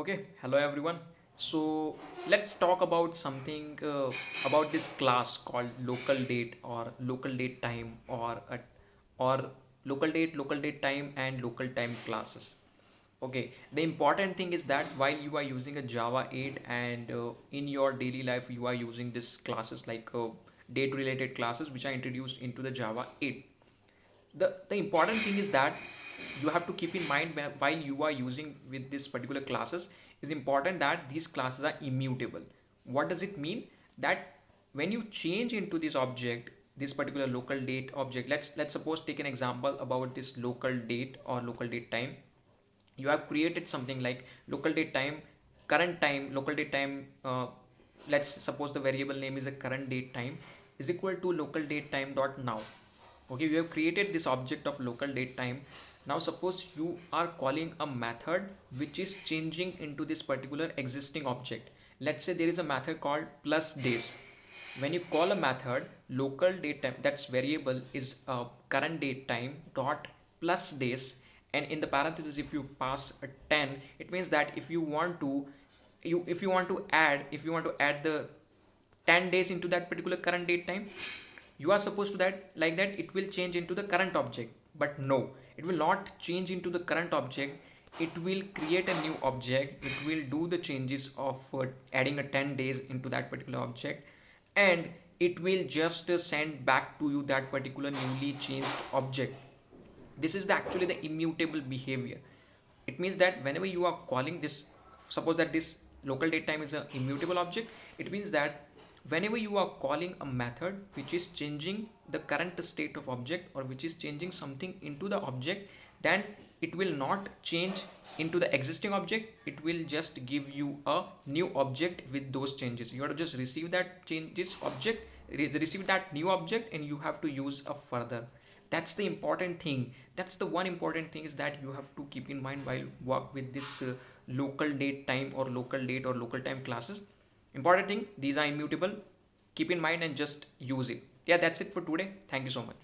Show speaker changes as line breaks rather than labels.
Okay, hello everyone. So let's talk about something about this class called local date or local date time or local date time and local time classes. Okay, the important thing is that while you are using a Java 8 and in your daily life you are using this classes like date related classes which are introduced into the Java 8. The important thing is that you have to keep in mind while you are using with this particular classes is important that these classes are immutable. What does it mean? That when you change into this object, this particular local date object, let's suppose take an example about this local date or local date time. You have created something like local date time, current time, local date time. Let's suppose the variable name is a current date time is equal to local date time dot now. Okay, we have created this object of local date time. Now suppose you are calling a method which is changing into this particular existing object. Let's say there is a method called plus days. When you call a method local date time, that's variable is current date time dot plus days, and in the parenthesis if you pass a 10, it means that if you want to add the 10 days into that particular current date time, you are supposed to that like that it will change into the current object. But no, it will not change into the current object. It will create a new object. It will do the changes of adding a 10 days into that particular object, and it will just send back to you that particular newly changed object. This is actually the immutable behavior. It means that whenever you are calling this, suppose that this local date time is an immutable object, it means that whenever you are calling a method which is changing the current state of object or which is changing something into the object, then it will not change into the existing object. It will just give you a new object with those changes. You have to just receive that changes object, receive that new object, and you have to use a further. That's the important thing. That's the one important thing is that you have to keep in mind while work with this local date time or local date or local time classes. Important thing, these are immutable. Keep in mind and just use it. Yeah, that's it for today. Thank you so much.